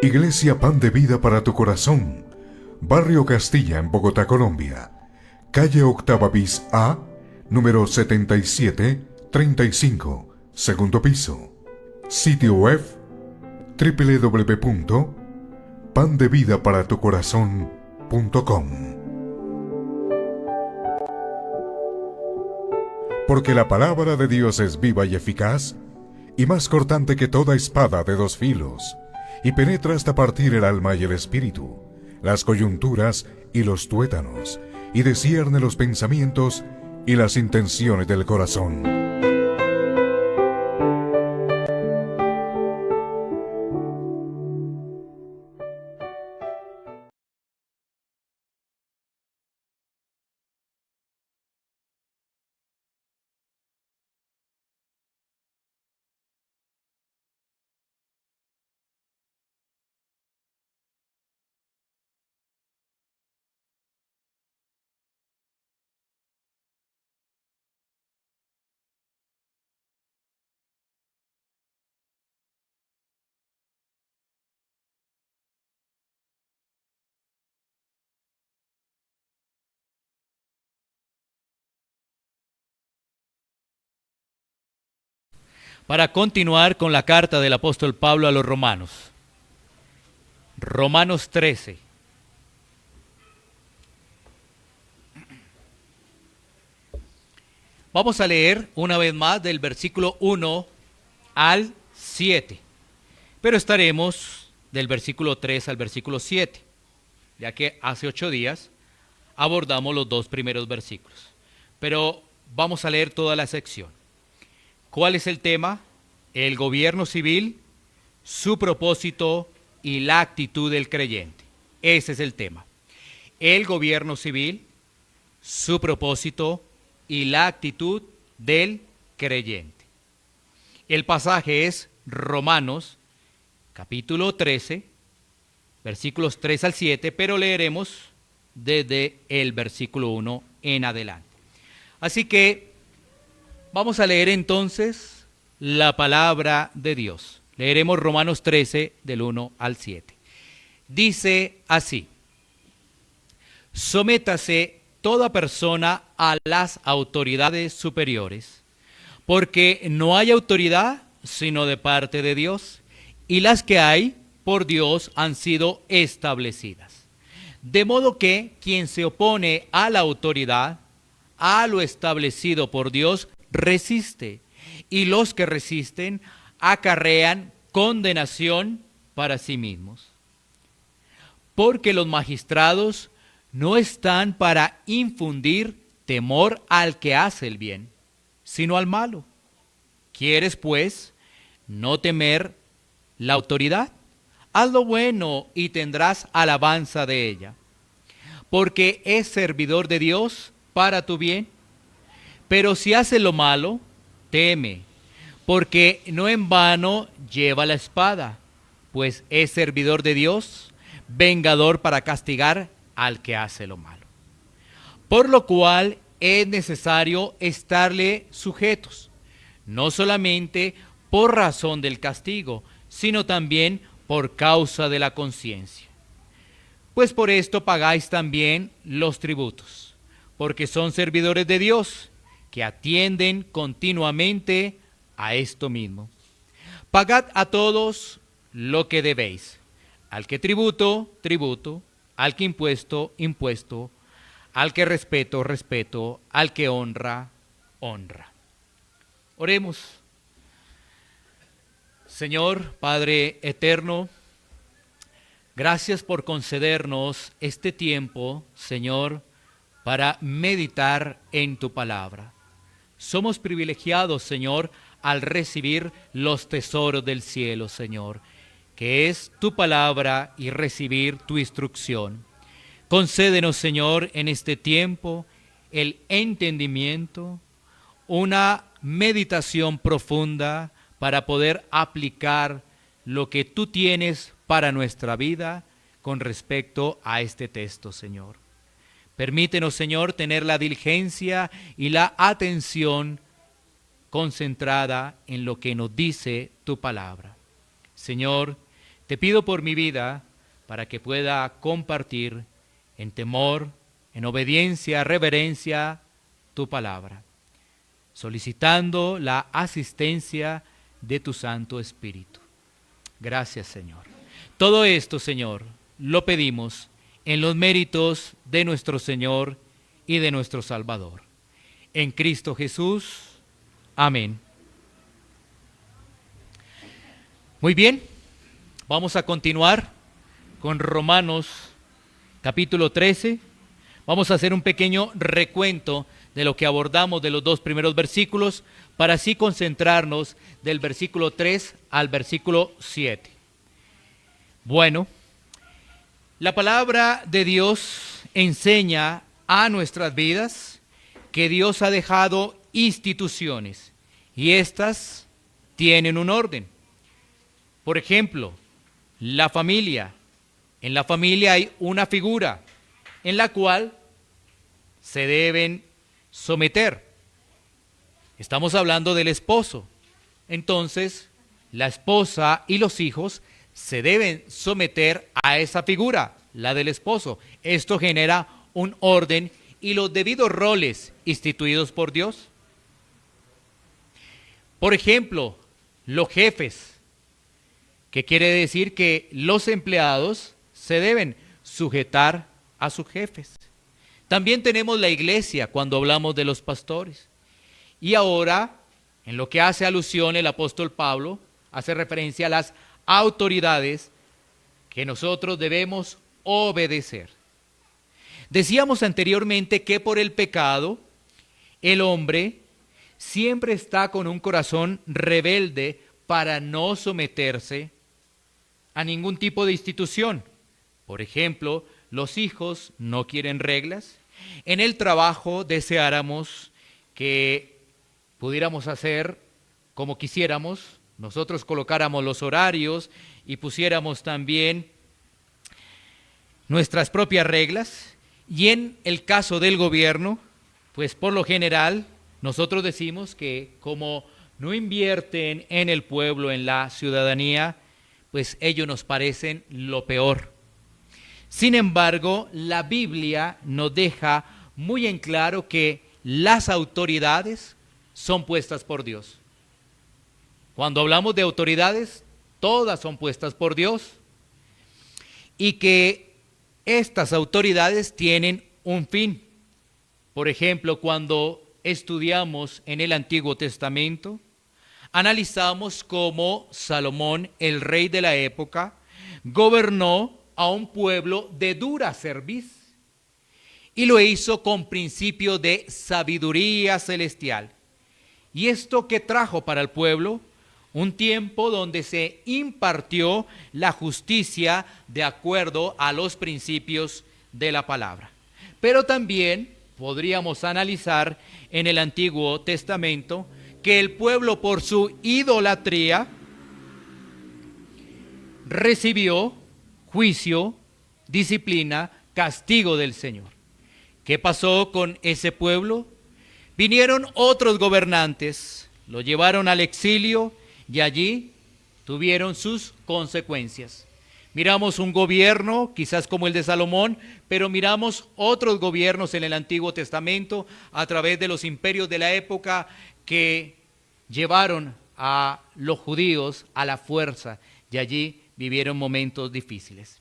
Iglesia Pan de Vida para tu Corazón, Barrio Castilla en Bogotá, Colombia. Calle Octava bis A, número 7735, segundo piso. Sitio web www.pandevidaparatucorazon.com. Porque la palabra de Dios es viva y eficaz, y más cortante que toda espada de dos filos, y penetra hasta partir el alma y el espíritu, las coyunturas y los tuétanos, y discierne los pensamientos y las intenciones del corazón. Para continuar con la carta del apóstol Pablo a los romanos. Romanos 13. Vamos a leer una vez más del versículo 1 al 7. Pero estaremos del versículo 3 al versículo 7, ya que hace 8 días abordamos los 2 primeros versículos. Pero vamos a leer toda la sección. ¿Cuál es el tema? El gobierno civil, su propósito y la actitud del creyente. Ese es el tema. El gobierno civil, su propósito y la actitud del creyente. El pasaje es Romanos, capítulo 13, versículos 3 al 7, pero leeremos desde el versículo 1 en adelante. Así que vamos a leer entonces la palabra de Dios. Leeremos Romanos 13 del 1 al 7. Dice así: sométase toda persona a las autoridades superiores, porque no hay autoridad sino de parte de Dios, y las que hay por Dios han sido establecidas. De modo que quien se opone a la autoridad, a lo establecido por Dios, resiste, y los que resisten acarrean condenación para sí mismos. Porque los magistrados no están para infundir temor al que hace el bien, sino al malo. ¿Quieres, pues, no temer la autoridad? Haz lo bueno y tendrás alabanza de ella, porque es servidor de Dios para tu bien. Pero si haces lo malo, teme, porque no en vano lleva la espada, pues es servidor de Dios, vengador para castigar al que hace lo malo. Por lo cual es necesario estarle sujetos, no solamente por razón del castigo, sino también por causa de la conciencia. Pues por esto pagáis también los tributos, porque son servidores de Dios, que atienden continuamente a esto mismo. Pagad a todos lo que debéis, al que tributo, tributo, al que impuesto, impuesto, al que respeto, respeto, al que honra, honra. Oremos. Señor Padre eterno, gracias por concedernos este tiempo, Señor, para meditar en tu palabra. Somos privilegiados, Señor, al recibir los tesoros del cielo, Señor, que es tu palabra y recibir tu instrucción. Concédenos, Señor, en este tiempo el entendimiento, una meditación profunda para poder aplicar lo que tú tienes para nuestra vida con respecto a este texto, Señor. Permítenos, Señor, tener la diligencia y la atención concentrada en lo que nos dice tu palabra. Señor, Te pido por mi vida para que pueda compartir en temor, en obediencia, reverencia, tu palabra, solicitando la asistencia de tu Santo Espíritu. Gracias, Señor. Todo esto, Señor, lo pedimos en los méritos de nuestro Señor y de nuestro Salvador. En Cristo Jesús. Amén. Muy bien, vamos a continuar con Romanos capítulo 13. Vamos a hacer un pequeño recuento de lo que abordamos de los dos primeros versículos, para así concentrarnos del versículo 3 al versículo 7. Bueno, la palabra de Dios enseña a nuestras vidas que Dios ha dejado instituciones y estas tienen un orden. Por ejemplo, la familia. En la familia hay una figura en la cual se deben someter. Estamos hablando del esposo. Entonces, la esposa y los hijos se deben someter a esa figura, la del esposo. Esto genera un orden y los debidos roles instituidos por Dios. Por ejemplo, los jefes, que quiere decir que los empleados se deben sujetar a sus jefes. También tenemos la iglesia cuando hablamos de los pastores. Y ahora, en lo que hace alusión el apóstol Pablo, hace referencia a las autoridades que nosotros debemos obedecer. Decíamos anteriormente que por el pecado, el hombre siempre está con un corazón rebelde para no someterse a ningún tipo de institución. Por ejemplo, los hijos no quieren reglas. En el trabajo deseáramos que pudiéramos hacer como quisiéramos. Nosotros colocáramos los horarios y pusiéramos también nuestras propias reglas. Y en el caso del gobierno, pues por lo general, nosotros decimos que como no invierten en el pueblo, en la ciudadanía, pues ellos nos parecen lo peor. Sin embargo, la Biblia nos deja muy en claro que las autoridades son puestas por Dios. Cuando hablamos de autoridades, todas son puestas por Dios. Y que estas autoridades tienen un fin. Por ejemplo, cuando estudiamos en el Antiguo Testamento, analizamos cómo Salomón, el rey de la época, gobernó a un pueblo de dura cerviz y lo hizo con principio de sabiduría celestial. ¿Y esto qué trajo para el pueblo? Un tiempo donde se impartió la justicia de acuerdo a los principios de la palabra. Pero también podríamos analizar en el Antiguo Testamento que el pueblo por su idolatría recibió juicio, disciplina, castigo del Señor. ¿Qué pasó con ese pueblo? Vinieron otros gobernantes, lo llevaron al exilio y allí tuvieron sus consecuencias. Miramos un gobierno, quizás como el de Salomón, pero miramos otros gobiernos en el Antiguo Testamento a través de los imperios de la época que llevaron a los judíos a la fuerza y allí vivieron momentos difíciles.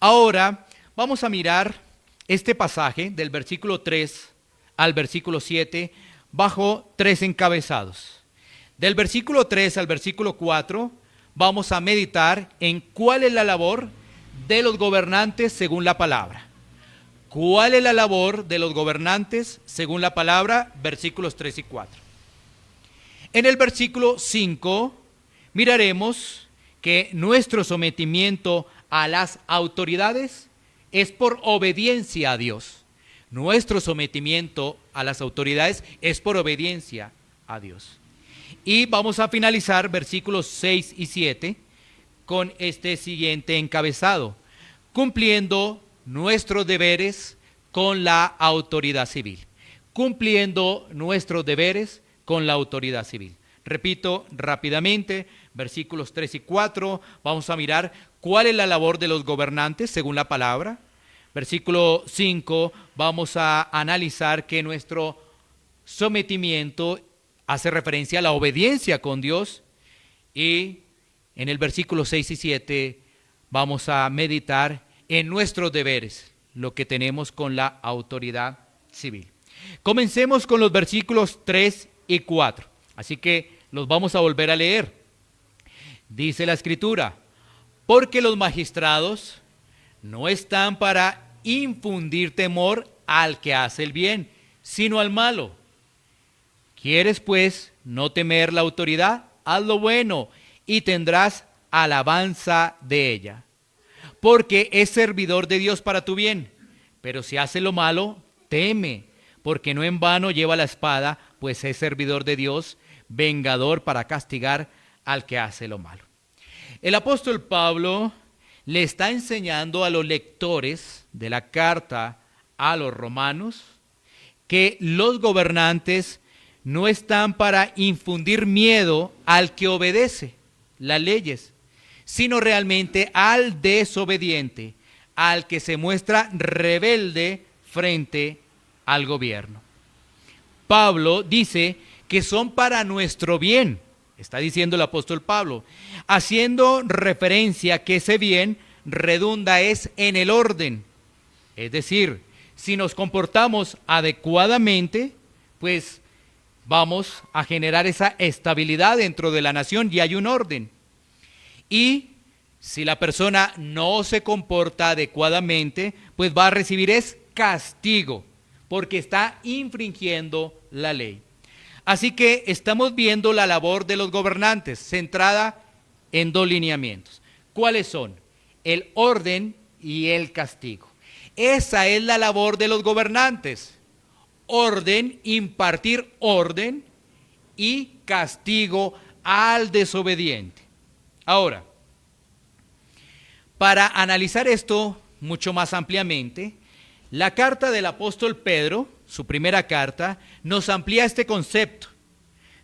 Ahora vamos a mirar este pasaje del versículo 3 al versículo 7 bajo tres encabezados. Del versículo 3 al versículo 4 vamos a meditar en cuál es la labor de los gobernantes según la palabra. ¿Cuál es la labor de los gobernantes según la palabra? Versículos 3 y 4. En el versículo 5 miraremos que nuestro sometimiento a las autoridades es por obediencia a Dios. Nuestro sometimiento a las autoridades es por obediencia a Dios. Y vamos a finalizar versículos 6 y 7 con este siguiente encabezado: cumpliendo nuestros deberes con la autoridad civil. Cumpliendo nuestros deberes con la autoridad civil. Repito rápidamente, versículos 3 y 4, vamos a mirar ¿Cuál es la labor de los gobernantes según la palabra? Versículo 5, vamos a analizar que nuestro sometimiento hace referencia a la obediencia con Dios, y en el versículo 6 y 7 vamos a meditar en nuestros deberes, lo que tenemos con la autoridad civil. Comencemos con los versículos 3 y 4, así que los vamos a volver a leer. Dice la Escritura: porque los magistrados no están para infundir temor al que hace el bien, sino al malo. ¿Quieres pues no temer la autoridad? Haz lo bueno y tendrás alabanza de ella, porque es servidor de Dios para tu bien. Pero si hace lo malo, teme, porque no en vano lleva la espada, pues es servidor de Dios, vengador para castigar al que hace lo malo. El apóstol Pablo le está enseñando a los lectores de la carta a los romanos que los gobernantes no están para infundir miedo al que obedece las leyes, sino realmente al desobediente, al que se muestra rebelde frente al gobierno. Pablo dice que son para nuestro bien, está diciendo el apóstol Pablo, haciendo referencia que ese bien redunda es en el orden. Es decir, si nos comportamos adecuadamente, pues vamos a generar esa estabilidad dentro de la nación y hay un orden. Y si la persona no se comporta adecuadamente, pues va a recibir es castigo, porque está infringiendo la ley. Así que estamos viendo la labor de los gobernantes, centrada en dos lineamientos. ¿Cuáles son? El orden y el castigo. Esa es la labor de los gobernantes. Orden, impartir orden, y castigo al desobediente. Ahora, para analizar esto mucho más ampliamente, la carta del apóstol Pedro, su primera carta, nos amplía este concepto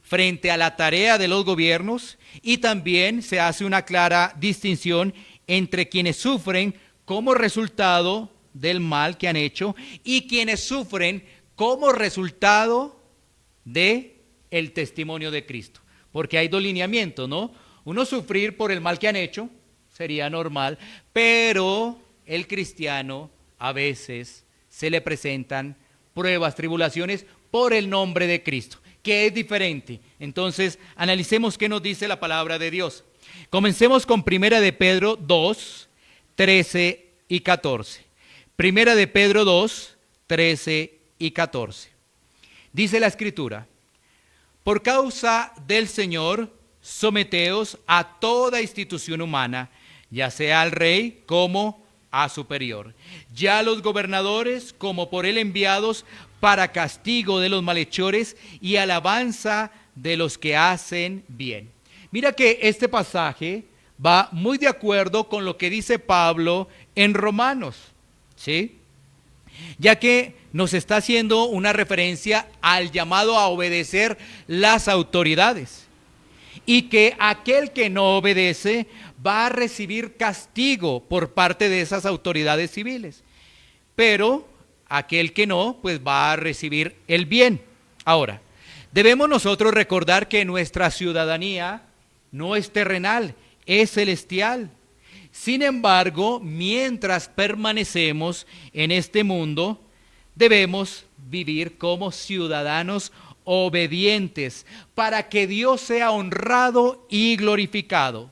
frente a la tarea de los gobiernos, y también se hace una clara distinción entre quienes sufren como resultado del mal que han hecho y quienes sufren como resultado de el testimonio de Cristo. Porque hay dos lineamientos, ¿no? Uno, sufrir por el mal que han hecho, sería normal, pero el cristiano a veces se le presentan pruebas, tribulaciones por el nombre de Cristo, que es diferente. Entonces, analicemos qué nos dice la palabra de Dios. Comencemos con Primera de Pedro 2, 13 y 14. Primera de Pedro 2, 13 y 14. Dice la Escritura: por causa del Señor, someteos a toda institución humana, ya sea al rey como a superior, ya a los gobernadores como por él enviados, para castigo de los malhechores y alabanza de los que hacen bien. Mira que este pasaje va muy de acuerdo con lo que dice Pablo en Romanos, ¿sí? Ya que nos está haciendo una referencia al llamado a obedecer las autoridades, y que aquel que no obedece va a recibir castigo por parte de esas autoridades civiles, pero aquel que no, pues va a recibir el bien. Ahora, debemos nosotros recordar que nuestra ciudadanía no es terrenal, es celestial. Sin embargo, mientras permanecemos en este mundo, debemos vivir como ciudadanos obedientes para que Dios sea honrado y glorificado.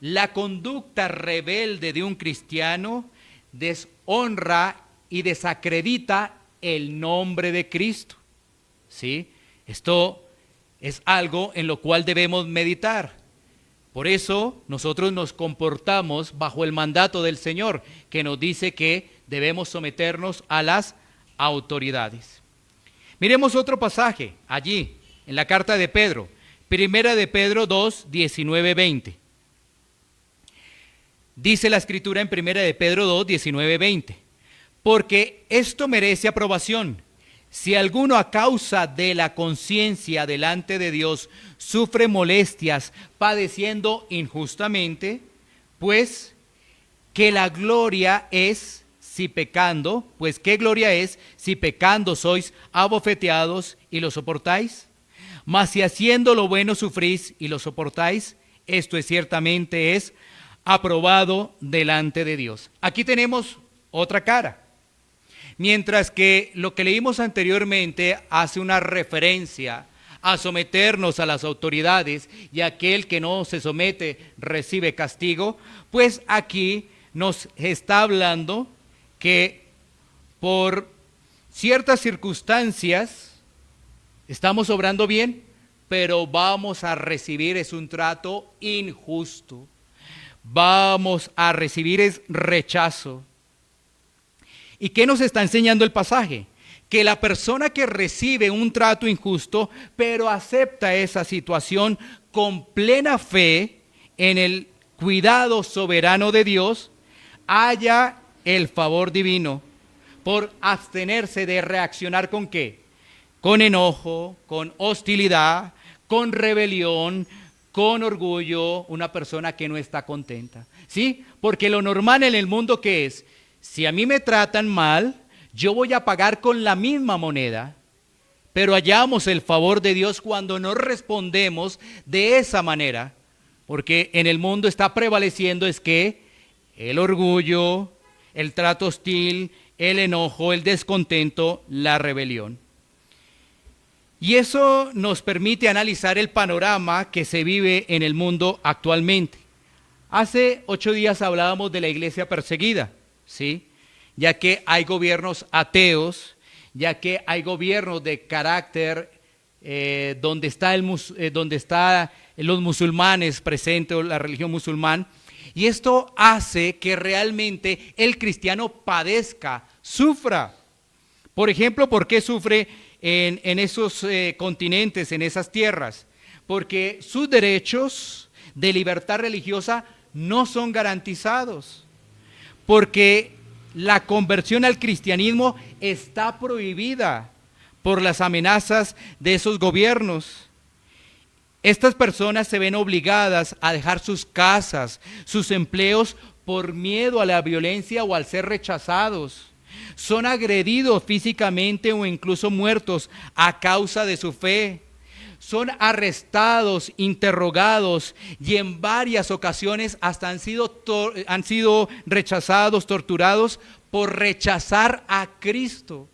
La conducta rebelde de un cristiano deshonra y desacredita el nombre de Cristo, ¿sí? Esto es algo en lo cual debemos meditar. Por eso nosotros nos comportamos bajo el mandato del Señor, que nos dice que debemos someternos a las autoridades. Miremos otro pasaje allí, en la carta de Pedro, Primera de Pedro 2, 19, 20. Dice la Escritura en Primera de Pedro 2, 19, 20. Porque esto merece aprobación. Si alguno a causa de la conciencia delante de Dios sufre molestias padeciendo injustamente, pues que la gloria es si pecando, pues ¿qué gloria es si pecando sois abofeteados y lo soportáis? Mas si haciendo lo bueno sufrís y lo soportáis, esto es ciertamente es aprobado delante de Dios. Aquí tenemos otra cara. Mientras que lo que leímos anteriormente hace una referencia a someternos a las autoridades y aquel que no se somete recibe castigo, pues aquí nos está hablando que por ciertas circunstancias estamos obrando bien, pero vamos a recibir es un trato injusto. Vamos a recibir es rechazo. ¿Y qué nos está enseñando el pasaje? Que la persona que recibe un trato injusto, pero acepta esa situación con plena fe en el cuidado soberano de Dios, haya el favor divino por abstenerse de reaccionar ¿con qué? Con enojo, con hostilidad, con rebelión, con orgullo, una persona que no está contenta. ¿Sí? Porque lo normal en el mundo ¿qué es? Si a mí me tratan mal, yo voy a pagar con la misma moneda, pero hallamos el favor de Dios cuando no respondemos de esa manera, porque en el mundo está prevaleciendo es que el orgullo, el trato hostil, el enojo, el descontento, la rebelión. Y eso nos permite analizar el panorama que se vive en el mundo actualmente. Hace 8 días hablábamos de la iglesia perseguida, ¿sí? Ya que hay gobiernos ateos, ya que hay gobiernos de carácter donde está los musulmanes presentes, la religión musulmán, y esto hace que realmente el cristiano padezca, sufra. Por ejemplo, ¿por qué sufre en esos continentes, en esas tierras? Porque sus derechos de libertad religiosa no son garantizados, porque la conversión al cristianismo está prohibida por las amenazas de esos gobiernos. Estas personas se ven obligadas a dejar sus casas, sus empleos por miedo a la violencia o al ser rechazados. Son agredidos físicamente o incluso muertos a causa de su fe. Son arrestados, interrogados y en varias ocasiones hasta han sido rechazados, torturados por rechazar a Cristo.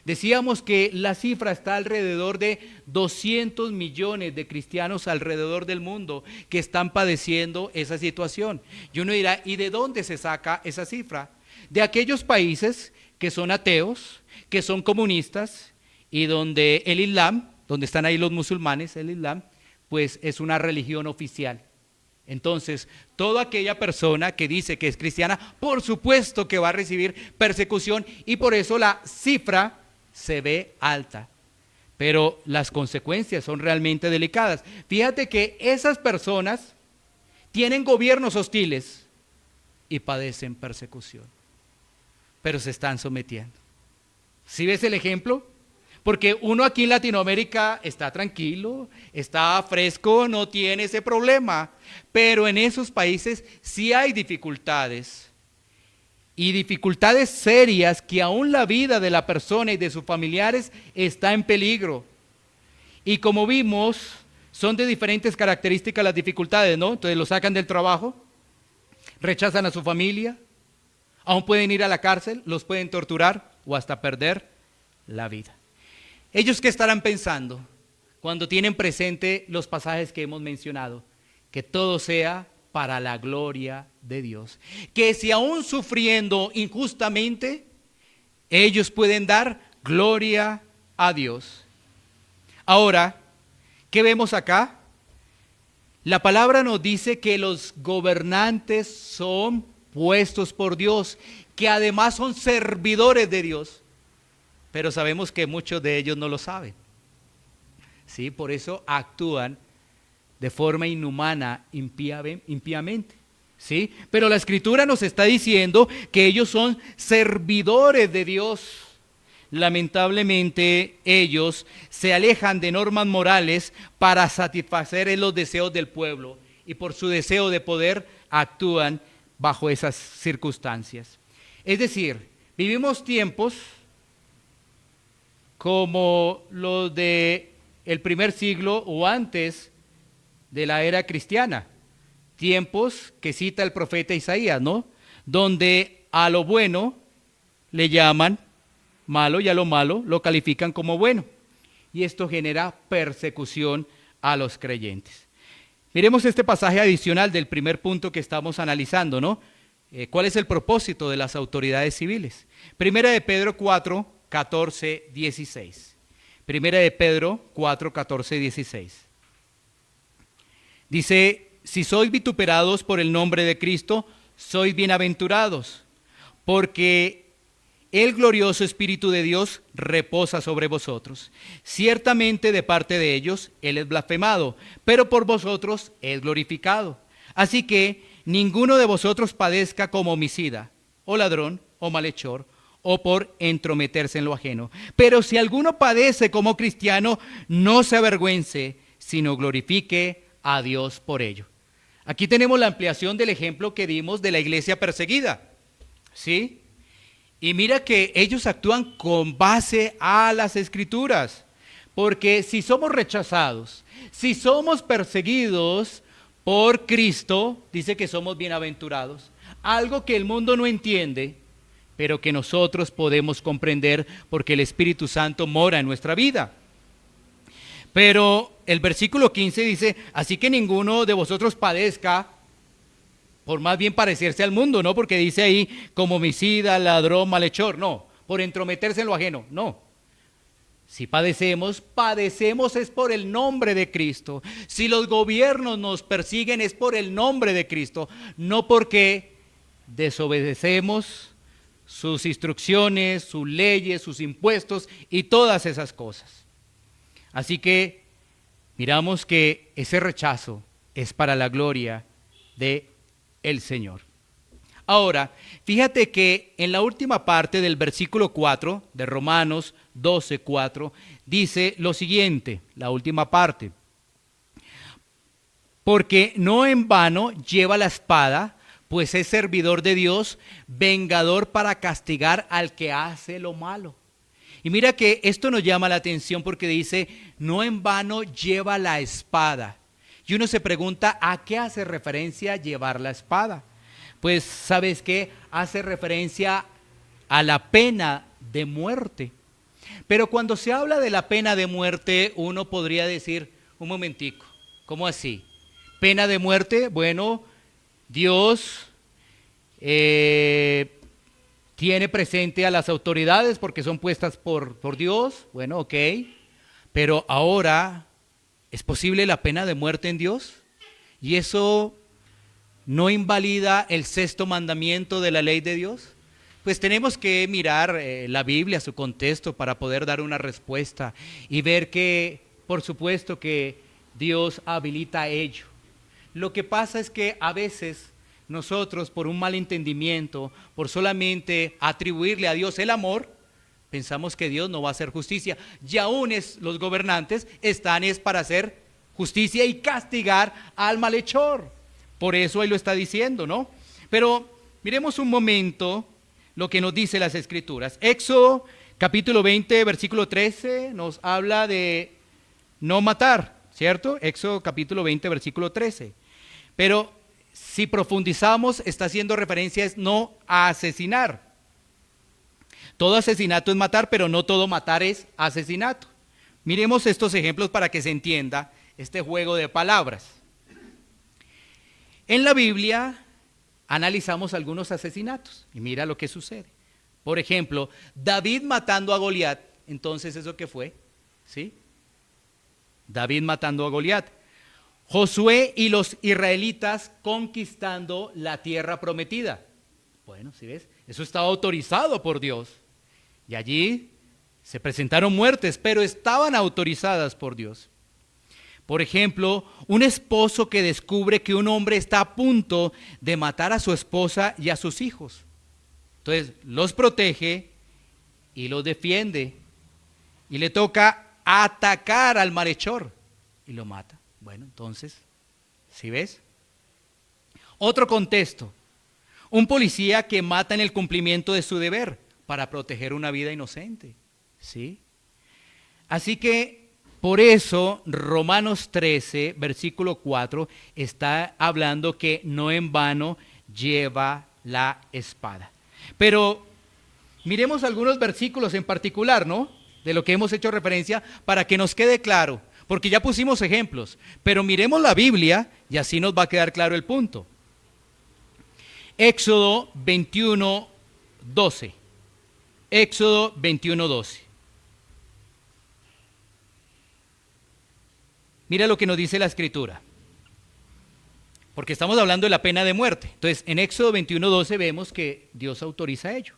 Decíamos que la cifra está alrededor de 200 millones de cristianos alrededor del mundo que están padeciendo esa situación. Y uno dirá, ¿y de dónde se saca esa cifra? De aquellos países que son ateos, que son comunistas y donde el Islam, donde están ahí los musulmanes, el Islam, pues es una religión oficial. Entonces, toda aquella persona que dice que es cristiana, por supuesto que va a recibir persecución y por eso la cifra se ve alta. Pero las consecuencias son realmente delicadas. Fíjate que esas personas tienen gobiernos hostiles y padecen persecución, pero se están sometiendo. ¿Sí ves el ejemplo? Porque uno aquí en Latinoamérica está tranquilo, está fresco, no tiene ese problema. Pero en esos países sí hay dificultades. Y dificultades serias que aún la vida de la persona y de sus familiares está en peligro. Y como vimos, son de diferentes características las dificultades, ¿no? Entonces lo sacan del trabajo, rechazan a su familia, aún pueden ir a la cárcel, los pueden torturar o hasta perder la vida. ¿Ellos qué estarán pensando cuando tienen presente los pasajes que hemos mencionado? Que todo sea para la gloria de Dios. Que si aún sufriendo injustamente, ellos pueden dar gloria a Dios. Ahora, ¿qué vemos acá? La palabra nos dice que los gobernantes son puestos por Dios, que además son servidores de Dios. Pero sabemos que muchos de ellos no lo saben. ¿Sí? Por eso actúan de forma inhumana, impíamente. ¿Sí? Pero la Escritura nos está diciendo que ellos son servidores de Dios. Lamentablemente, ellos se alejan de normas morales para satisfacer los deseos del pueblo. Y por su deseo de poder actúan bajo esas circunstancias. Es decir, vivimos tiempos como los de el primer siglo o antes de la era cristiana, tiempos que cita el profeta Isaías, ¿no? Donde a lo bueno le llaman malo y a lo malo lo califican como bueno. Y esto genera persecución a los creyentes. Miremos este pasaje adicional del primer punto que estamos analizando, ¿no? ¿Cuál es el propósito de las autoridades civiles? Primera de Pedro 4, 14, 16. Primera de Pedro 4, 14, 16. Dice, si sois vituperados por el nombre de Cristo, sois bienaventurados, porque el glorioso Espíritu de Dios reposa sobre vosotros. Ciertamente de parte de ellos Él es blasfemado, pero por vosotros es glorificado. Así que ninguno de vosotros padezca como homicida, o ladrón, o malhechor, o por entrometerse en lo ajeno. Pero si alguno padece como cristiano, no se avergüence, sino glorifique a Dios por ello. Aquí tenemos la ampliación del ejemplo que dimos de la iglesia perseguida, ¿sí? Y mira que ellos actúan con base a las Escrituras, porque si somos rechazados, si somos perseguidos por Cristo, dice que somos bienaventurados. Algo que el mundo no entiende, pero que nosotros podemos comprender porque el Espíritu Santo mora en nuestra vida. Pero el versículo 15 dice, así que ninguno de vosotros padezca por más bien parecerse al mundo, ¿no? Porque dice ahí como homicida, ladrón, malhechor, no, por entrometerse en lo ajeno, no. Si padecemos, padecemos es por el nombre de Cristo. Si los gobiernos nos persiguen es por el nombre de Cristo, no porque desobedecemos sus instrucciones, sus leyes, sus impuestos y todas esas cosas. Así que miramos que ese rechazo es para la gloria de el Señor. Ahora, fíjate que en la última parte del versículo 4 de Romanos 12, 4, dice lo siguiente, la última parte. Porque no en vano lleva la espada, pues es servidor de Dios, vengador para castigar al que hace lo malo. Y mira que esto nos llama la atención porque dice, no en vano lleva la espada. Y uno se pregunta, ¿a qué hace referencia llevar la espada? Pues, ¿sabes qué? Hace referencia a la pena de muerte. Pero cuando se habla de la pena de muerte, uno podría decir, un momentico, ¿cómo así? Pena de muerte, bueno, Dios tiene presente a las autoridades porque son puestas por Dios, bueno, ok, pero ahora, ¿es posible la pena de muerte en Dios? ¿Y eso no invalida el sexto mandamiento de la ley de Dios? Pues tenemos que mirar la Biblia, su contexto, para poder dar una respuesta y ver que, por supuesto, que Dios habilita ello. Lo que pasa es que a veces nosotros, por un mal entendimiento, por solamente atribuirle a Dios el amor, pensamos que Dios no va a hacer justicia. Y aún los gobernantes están para hacer justicia y castigar al malhechor. Por eso ahí lo está diciendo, ¿no? Pero miremos un momento lo que nos dice las Escrituras. Éxodo capítulo 20, versículo 13, nos habla de no matar, ¿cierto? Éxodo capítulo 20, versículo 13. Pero si profundizamos, está haciendo referencia es no a asesinar. Todo asesinato es matar, pero no todo matar es asesinato. Miremos estos ejemplos para que se entienda este juego de palabras. En la Biblia analizamos algunos asesinatos y mira lo que sucede. Por ejemplo, David matando a Goliat. Entonces, ¿eso qué fue? ¿Sí? David matando a Goliat. Josué y los israelitas conquistando la tierra prometida. Bueno, ¿sí ves? Eso estaba autorizado por Dios. Y allí se presentaron muertes, pero estaban autorizadas por Dios. Por ejemplo, un esposo que descubre que un hombre está a punto de matar a su esposa y a sus hijos. Entonces, los protege y los defiende. Y le toca atacar al malhechor y lo mata. Bueno, entonces, ¿sí ves? Otro contexto. Un policía que mata en el cumplimiento de su deber para proteger una vida inocente. ¿Sí? Así que por eso Romanos 13, versículo 4, está hablando que no en vano lleva la espada. Pero miremos algunos versículos en particular, ¿no? De lo que hemos hecho referencia para que nos quede claro, porque ya pusimos ejemplos, pero miremos la Biblia y así nos va a quedar claro el punto. Éxodo 21, 12. Éxodo 21, 12. Mira lo que nos dice la Escritura, porque estamos hablando de la pena de muerte. Entonces, en Éxodo 21, 12 vemos que Dios autoriza ello.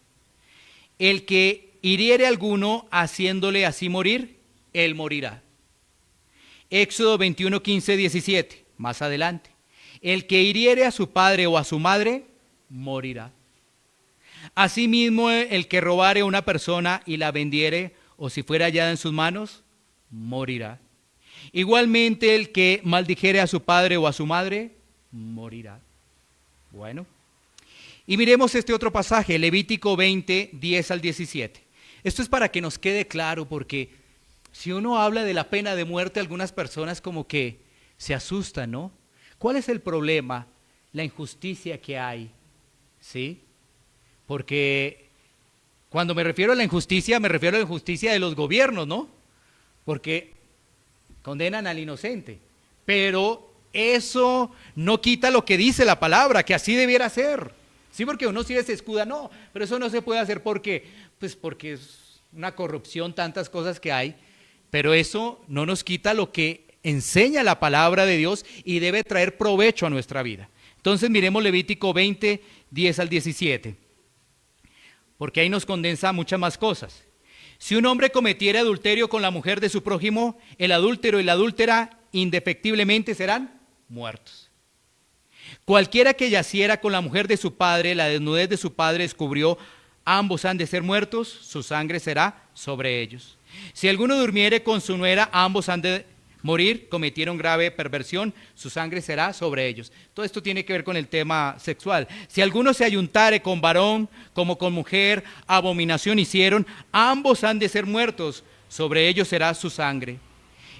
El que hiriere a alguno haciéndole así morir, él morirá. Éxodo 21, 15, 17, más adelante. El que hiriere a su padre o a su madre, morirá. Asimismo, el que robare a una persona y la vendiere, o si fuera hallada en sus manos, morirá. Igualmente, el que maldijere a su padre o a su madre, morirá. Bueno, y miremos este otro pasaje, Levítico 20, 10 al 17. Esto es para que nos quede claro, porque si uno habla de la pena de muerte, algunas personas como que se asustan, ¿no? ¿Cuál es el problema? La injusticia que hay, ¿sí? Porque cuando me refiero a la injusticia, me refiero a la injusticia de los gobiernos, ¿no? Porque condenan al inocente, pero eso no quita lo que dice la palabra, que así debiera ser. Sí, porque uno sí se escuda, no, pero eso no se puede hacer porque, pues porque es una corrupción, tantas cosas que hay, pero eso no nos quita lo que enseña la palabra de Dios y debe traer provecho a nuestra vida. Entonces miremos Levítico 20, 10 al 17, porque ahí nos condensa muchas más cosas. Si un hombre cometiera adulterio con la mujer de su prójimo, el adúltero y la adúltera indefectiblemente serán muertos. Cualquiera que yaciera con la mujer de su padre, la desnudez de su padre descubrió, ambos han de ser muertos, su sangre será sobre ellos. Si alguno durmiere con su nuera, ambos han de morir, cometieron grave perversión, su sangre será sobre ellos. Todo esto tiene que ver con el tema sexual. Si alguno se ayuntare con varón como con mujer, abominación hicieron, ambos han de ser muertos, sobre ellos será su sangre.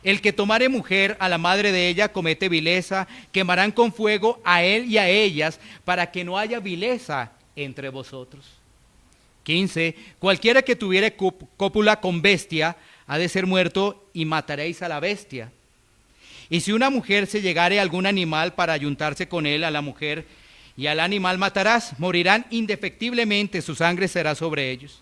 El que tomare mujer a la madre de ella comete vileza, quemarán con fuego a él y a ellas, para que no haya vileza entre vosotros. 15. Cualquiera que tuviere cópula con bestia, ha de ser muerto y mataréis a la bestia. Y si una mujer se llegare a algún animal para ayuntarse con él, a la mujer, y al animal matarás, morirán indefectiblemente, su sangre será sobre ellos.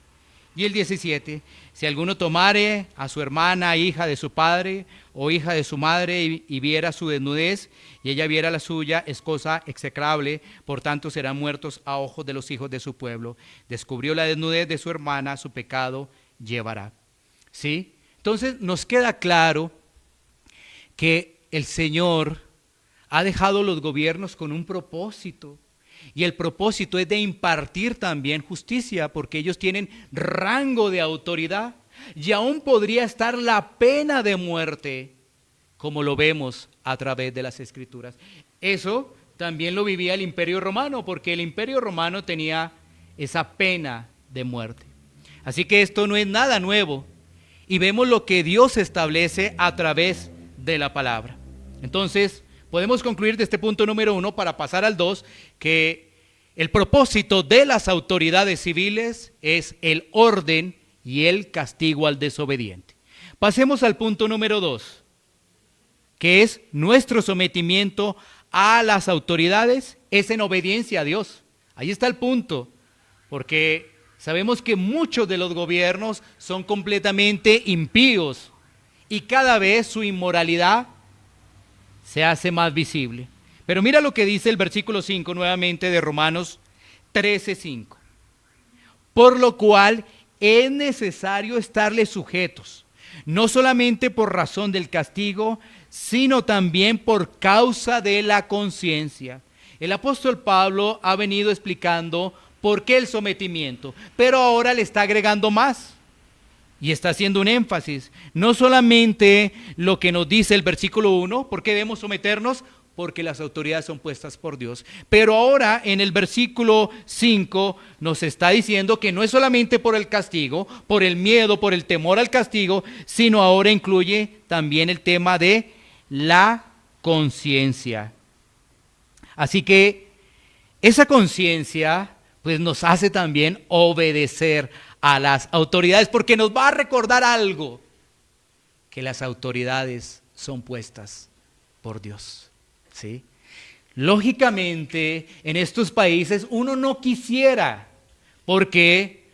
Y el 17, si alguno tomare a su hermana, hija de su padre o hija de su madre, y viera su desnudez, y ella viera la suya, es cosa execrable, por tanto serán muertos a ojos de los hijos de su pueblo. Descubrió la desnudez de su hermana, su pecado llevará. ¿Sí? Entonces nos queda claro que el Señor ha dejado los gobiernos con un propósito, y el propósito es de impartir también justicia, porque ellos tienen rango de autoridad, y aún podría estar la pena de muerte, como lo vemos a través de las Escrituras. Eso también lo vivía el Imperio Romano, porque el Imperio Romano tenía esa pena de muerte. Así que esto no es nada nuevo, y vemos lo que Dios establece a través de la palabra. Entonces, podemos concluir de este punto número 1 para pasar al 2, que el propósito de las autoridades civiles es el orden y el castigo al desobediente. Pasemos al punto número 2, que es nuestro sometimiento a las autoridades, es en obediencia a Dios. Ahí está el punto, porque sabemos que muchos de los gobiernos son completamente impíos y cada vez su inmoralidad se hace más visible. Pero mira lo que dice el versículo 5 nuevamente de Romanos 13:5. Por lo cual es necesario estarles sujetos, no solamente por razón del castigo, sino también por causa de la conciencia. El apóstol Pablo ha venido explicando por qué el sometimiento, pero ahora le está agregando más. Y está haciendo un énfasis, no solamente lo que nos dice el versículo 1, ¿por qué debemos someternos? porque las autoridades son puestas por Dios. Pero ahora en el versículo 5 nos está diciendo que no es solamente por el castigo, por el miedo, por el temor al castigo, sino ahora incluye también el tema de la conciencia. Así que esa conciencia pues nos hace también obedecer a las autoridades, porque nos va a recordar algo, que las autoridades son puestas por Dios, ¿sí? Lógicamente, en estos países uno no quisiera. ¿Por qué?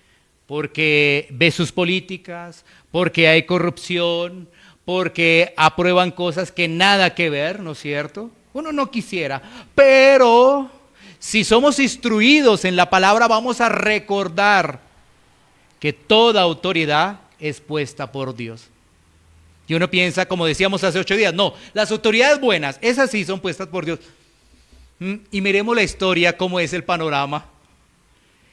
Porque ve sus políticas, porque hay corrupción, porque aprueban cosas que nada que ver, ¿no es cierto? Uno no quisiera, pero si somos instruidos en la palabra, vamos a recordar que toda autoridad es puesta por Dios. Y uno piensa, como decíamos hace 8 días, no, las autoridades buenas, esas sí son puestas por Dios. Y miremos la historia, cómo es el panorama.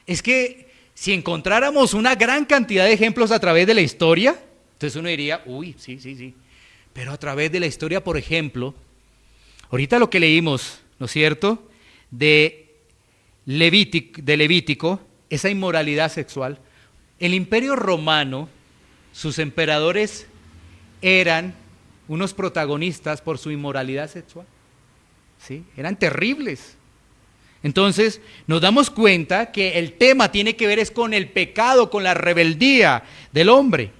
Es que si encontráramos una gran cantidad de ejemplos a través de la historia, entonces uno diría, uy, sí. Pero a través de la historia, por ejemplo, ahorita lo que leímos, ¿no es cierto?, de Levítico, esa inmoralidad sexual. El Imperio Romano, sus emperadores eran unos protagonistas por su inmoralidad sexual, ¿sí? Eran terribles. Entonces nos damos cuenta que el tema tiene que ver es con el pecado, con la rebeldía del hombre.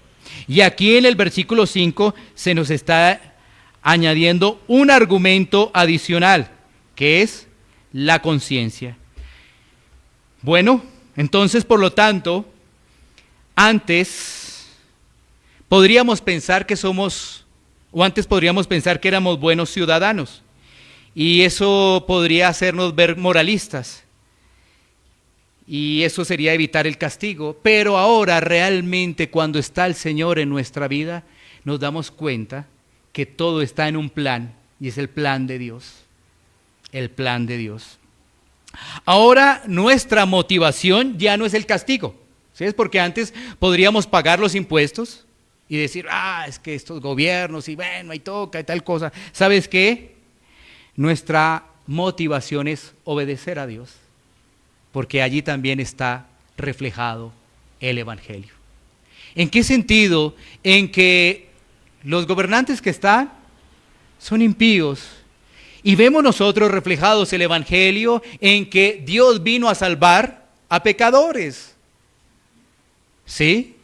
Y aquí en el versículo 5 se nos está añadiendo un argumento adicional, que es la conciencia. Bueno, entonces por lo tanto, antes podríamos pensar que podríamos pensar que éramos buenos ciudadanos, y eso podría hacernos ver moralistas, y eso sería evitar el castigo. Pero ahora realmente, cuando está el Señor en nuestra vida, nos damos cuenta que todo está en un plan, y es el plan de Dios. El plan de Dios. Ahora nuestra motivación ya no es el castigo, ¿sí? Es porque antes podríamos pagar los impuestos y decir, es que estos gobiernos, y bueno, ahí toca y tal cosa. ¿Sabes qué? Nuestra motivación es obedecer a Dios, porque allí también está reflejado el Evangelio. ¿En qué sentido? En que los gobernantes que están son impíos, y vemos nosotros reflejados el Evangelio en que Dios vino a salvar a pecadores, ¿sí?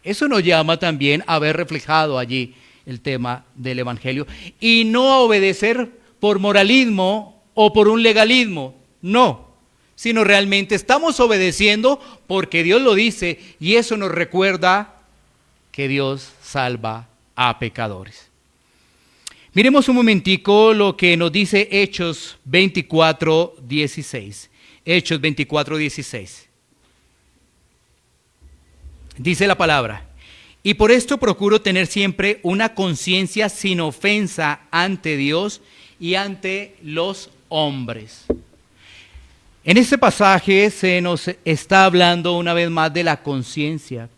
Eso nos llama también a ver reflejado allí el tema del Evangelio. Y no a obedecer por moralismo o por un legalismo, no. Sino realmente estamos obedeciendo porque Dios lo dice, y eso nos recuerda que Dios salva a pecadores. Miremos un momentico lo que nos dice Hechos 24:16. Hechos 24:16. Dice la palabra: y por esto procuro tener siempre una conciencia sin ofensa ante Dios y ante los hombres. En este pasaje se nos está hablando una vez más de la conciencia.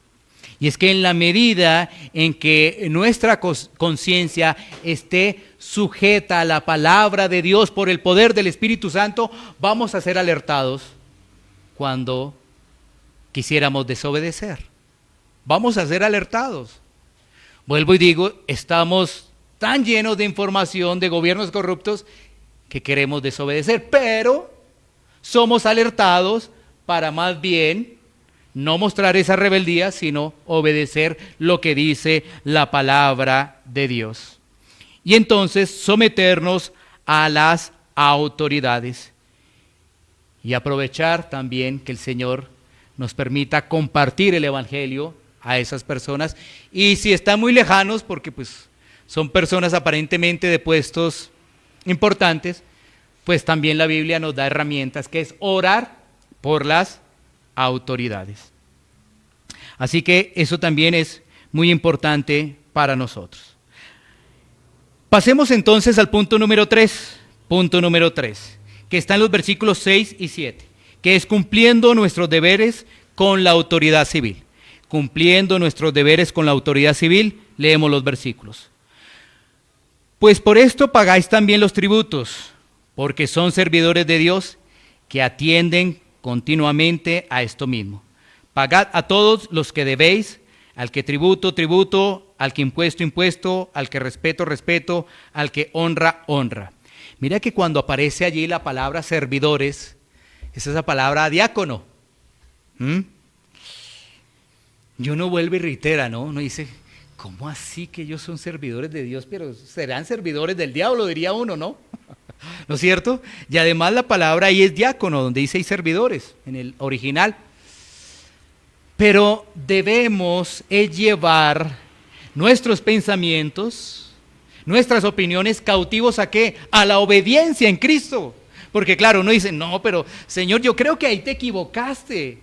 Y es que en la medida en que nuestra conciencia esté sujeta a la palabra de Dios por el poder del Espíritu Santo, vamos a ser alertados cuando quisiéramos desobedecer. Vamos a ser alertados. Vuelvo y digo, estamos tan llenos de información de gobiernos corruptos que queremos desobedecer, pero somos alertados para más bien no mostrar esa rebeldía, sino obedecer lo que dice la palabra de Dios. Y entonces someternos a las autoridades y aprovechar también que el Señor nos permita compartir el Evangelio a esas personas. Y si están muy lejanos, porque pues son personas aparentemente de puestos importantes, pues también la Biblia nos da herramientas, que es orar por las autoridades. Así que eso también es muy importante para nosotros. Pasemos entonces al punto número 3, que está en los versículos 6 y 7, que es cumpliendo nuestros deberes con la autoridad civil. Cumpliendo nuestros deberes con la autoridad civil, leemos los versículos. Pues por esto pagáis también los tributos, porque son servidores de Dios que atienden continuamente a esto mismo. Pagad a todos los que debéis, al que tributo, tributo, al que impuesto, impuesto, al que respeto, respeto, al que honra, honra. Mira que cuando aparece allí la palabra servidores, es esa palabra diácono. Y uno vuelve y reitera, ¿no? Uno dice, ¿cómo así que ellos son servidores de Dios? Pero serán servidores del diablo, diría uno, ¿no? ¿No es cierto? Y además la palabra ahí es diácono, donde dice hay servidores, en el original. Pero debemos llevar nuestros pensamientos, nuestras opiniones cautivos ¿a qué? A la obediencia en Cristo. Porque claro, uno dice, no, pero Señor, yo creo que ahí te equivocaste.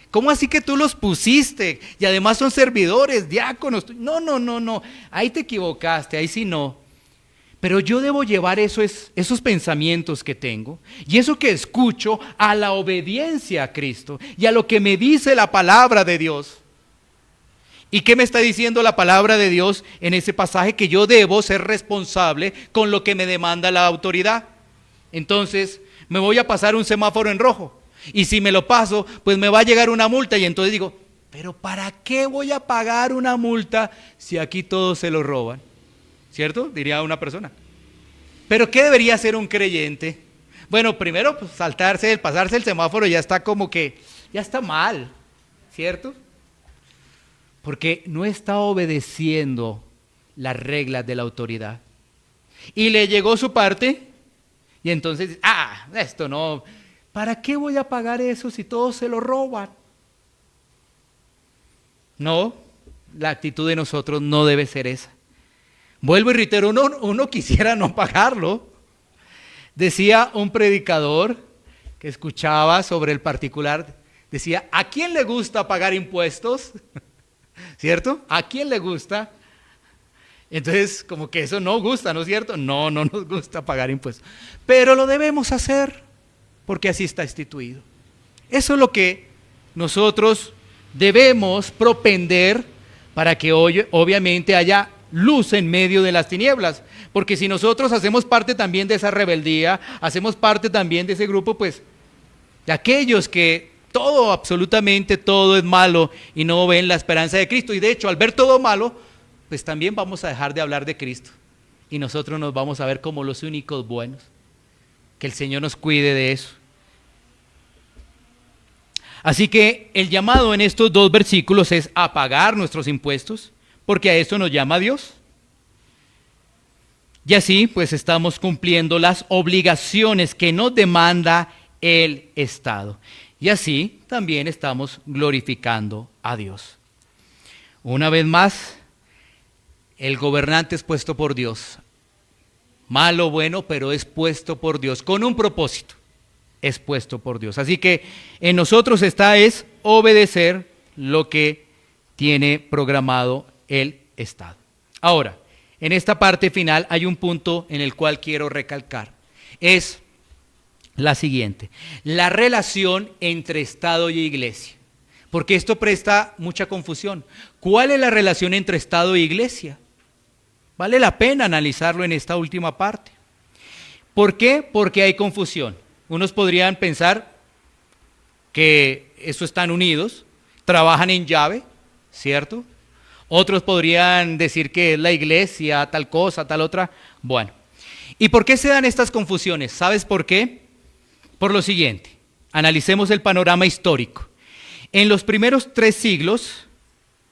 ¿Cómo así que tú los pusiste? Y además son servidores, diáconos. No, ahí te equivocaste, ahí sí no. Pero yo debo llevar esos pensamientos que tengo y eso que escucho a la obediencia a Cristo y a lo que me dice la palabra de Dios. ¿Y qué me está diciendo la palabra de Dios en ese pasaje? Que yo debo ser responsable con lo que me demanda la autoridad. Entonces, me voy a pasar un semáforo en rojo. Y si me lo paso, pues me va a llegar una multa. Y entonces digo, ¿pero para qué voy a pagar una multa si aquí todos se lo roban? ¿Cierto? Diría una persona. ¿Pero qué debería hacer un creyente? Bueno, primero, pues, pasarse el semáforo ya está como que, ya está mal, ¿cierto? Porque no está obedeciendo las reglas de la autoridad. Y le llegó su parte, y entonces, esto no, ¿para qué voy a pagar eso si todos se lo roban? No, la actitud de nosotros no debe ser esa. Vuelvo y reitero, uno quisiera no pagarlo. Decía un predicador que escuchaba sobre el particular, decía, ¿a quién le gusta pagar impuestos? ¿Cierto? ¿A quién le gusta? Entonces, como que eso no gusta, ¿no es cierto? No nos gusta pagar impuestos. Pero lo debemos hacer, porque así está instituido. Eso es lo que nosotros debemos propender para que hoy, obviamente, haya luz en medio de las tinieblas, porque si nosotros hacemos parte también de esa rebeldía, hacemos parte también de ese grupo, pues, de aquellos que todo, absolutamente todo es malo y no ven la esperanza de Cristo, y de hecho al ver todo malo, pues también vamos a dejar de hablar de Cristo, y nosotros nos vamos a ver como los únicos buenos. Que el Señor nos cuide de eso. Así que el llamado en estos dos versículos es a pagar nuestros impuestos, porque a esto nos llama Dios. Y así pues estamos cumpliendo las obligaciones que nos demanda el Estado. Y así también estamos glorificando a Dios. Una vez más, el gobernante es puesto por Dios. Malo, bueno, pero es puesto por Dios, con un propósito. Es puesto por Dios. Así que en nosotros está es obedecer lo que tiene programado el Estado. Ahora, en esta parte final hay un punto en el cual quiero recalcar. Es la siguiente: la relación entre Estado y Iglesia. Porque esto presta mucha confusión. ¿Cuál es la relación entre Estado y Iglesia? Vale la pena analizarlo en esta última parte. ¿Por qué? Porque hay confusión. Unos podrían pensar que eso están unidos, trabajan en llave, ¿cierto? Otros podrían decir que es la iglesia, tal cosa, tal otra. Bueno, ¿y por qué se dan estas confusiones? ¿Sabes por qué? Por lo siguiente, analicemos el panorama histórico. En los primeros 3 siglos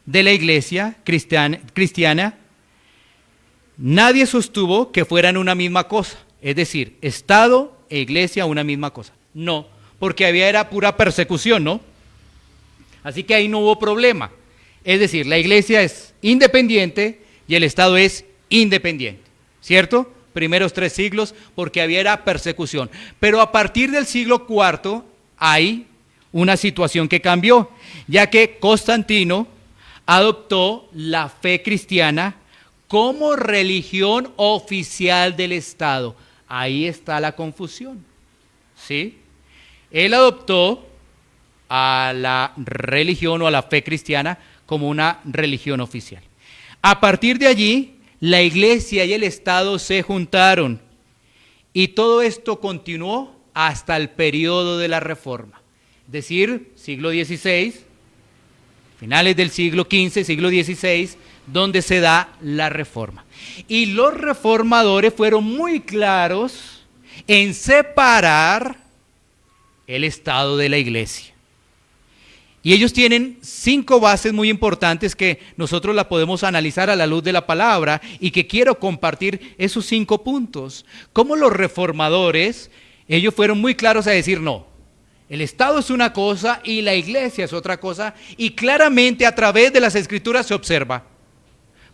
de la iglesia cristiana, nadie sostuvo que fueran una misma cosa, es decir, Estado e iglesia una misma cosa. No, porque era pura persecución, ¿no? Así que ahí no hubo problema. Es decir, la iglesia es independiente y el Estado es independiente, ¿cierto? Primeros 3 siglos, porque era persecución. Pero a partir del siglo IV hay una situación que cambió, ya que Constantino adoptó la fe cristiana como religión oficial del Estado. Ahí está la confusión, ¿sí? Él adoptó a la religión o a la fe cristiana como una religión oficial. A partir de allí, la iglesia y el Estado se juntaron. Y todo esto continuó hasta el periodo de la Reforma. Es decir, siglo XVI, finales del siglo XV, siglo XVI, donde se da la Reforma. Y los reformadores fueron muy claros en separar el Estado de la iglesia. Y ellos tienen 5 bases muy importantes que nosotros la podemos analizar a la luz de la palabra y que quiero compartir esos 5 puntos. Como los reformadores, ellos fueron muy claros a decir no, el Estado es una cosa y la iglesia es otra cosa, y claramente a través de las Escrituras se observa,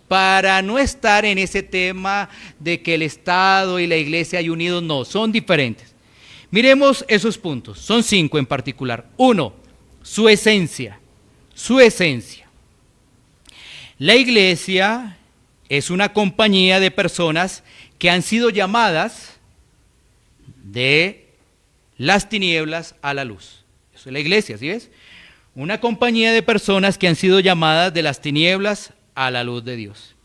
para no estar en ese tema de que el Estado y la iglesia hay unidos, no, son diferentes. Miremos esos puntos, son 5 en particular. 1, su esencia, su esencia. La iglesia es una compañía de personas que han sido llamadas de las tinieblas a la luz. Eso es la iglesia, ¿sí ves? Una compañía de personas que han sido llamadas de las tinieblas a la luz de Dios.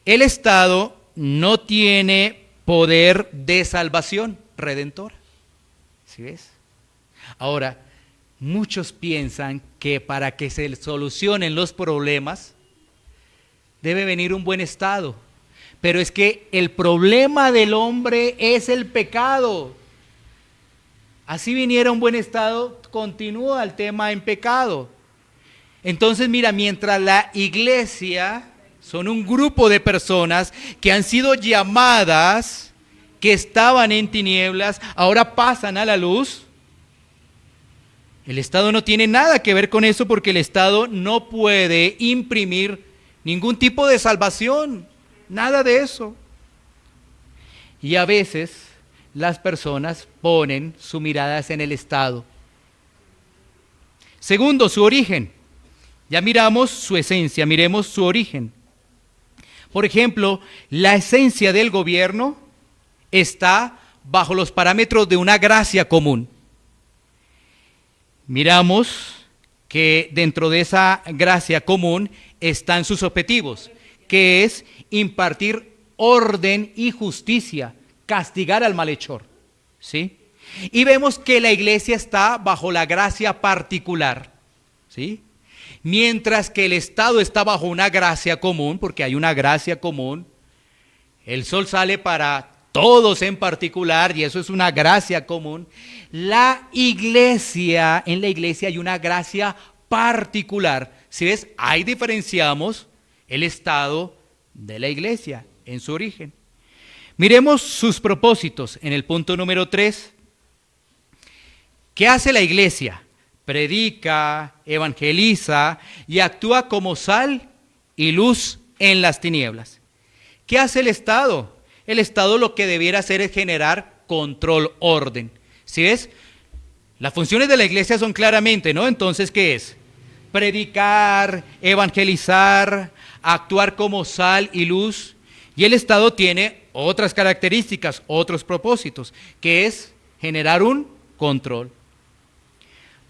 El Estado no tiene poder de salvación redentora, ¿sí ves? Ahora, muchos piensan que para que se solucionen los problemas debe venir un buen Estado, pero es que el problema del hombre es el pecado. Así viniera un buen Estado, continúa el tema en pecado. Entonces, mira, mientras la iglesia son un grupo de personas que han sido llamadas, que estaban en tinieblas, ahora pasan a la luz. El Estado no tiene nada que ver con eso porque el Estado no puede imprimir ningún tipo de salvación, nada de eso. Y a veces las personas ponen sus miradas en el Estado. Segundo, su origen. Ya miramos su esencia, miremos su origen. Por ejemplo, la esencia del gobierno está bajo los parámetros de una gracia común. Miramos que dentro de esa gracia común están sus objetivos, que es impartir orden y justicia, castigar al malhechor, ¿sí? Y vemos que la iglesia está bajo la gracia particular, ¿sí? Mientras que el Estado está bajo una gracia común, porque hay una gracia común, el sol sale para todos en particular, y eso es una gracia común. En la iglesia hay una gracia particular. Si ves, ahí diferenciamos el Estado de la iglesia en su origen. Miremos sus propósitos en el punto número 3. ¿Qué hace la iglesia? Predica, evangeliza y actúa como sal y luz en las tinieblas. ¿Qué hace el Estado? El Estado lo que debiera hacer es generar control, orden. ¿Sí ves? Las funciones de la iglesia son claramente, ¿no? Entonces, ¿qué es? Predicar, evangelizar, actuar como sal y luz. Y el Estado tiene otras características, otros propósitos, que es generar un control.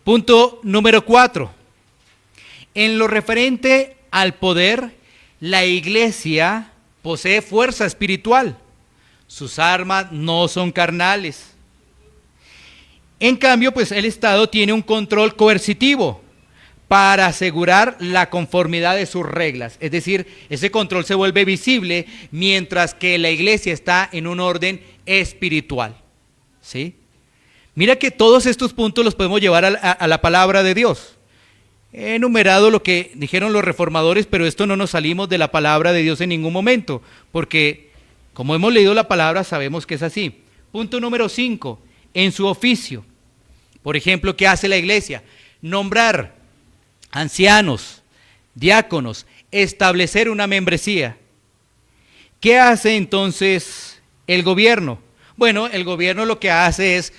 Punto número 4. En lo referente al poder, la iglesia posee fuerza espiritual. Sus armas no son carnales. En cambio, pues el Estado tiene un control coercitivo para asegurar la conformidad de sus reglas. Es decir, ese control se vuelve visible mientras que la iglesia está en un orden espiritual, ¿sí? Mira que todos estos puntos los podemos llevar a la palabra de Dios. He enumerado lo que dijeron los reformadores, pero esto no nos salimos de la palabra de Dios en ningún momento, porque como hemos leído la palabra sabemos que es así. Punto número 5, en su oficio. Por ejemplo, ¿qué hace la iglesia? Nombrar ancianos, diáconos, establecer una membresía. ¿Qué hace entonces el gobierno? Bueno, el gobierno lo que hace es,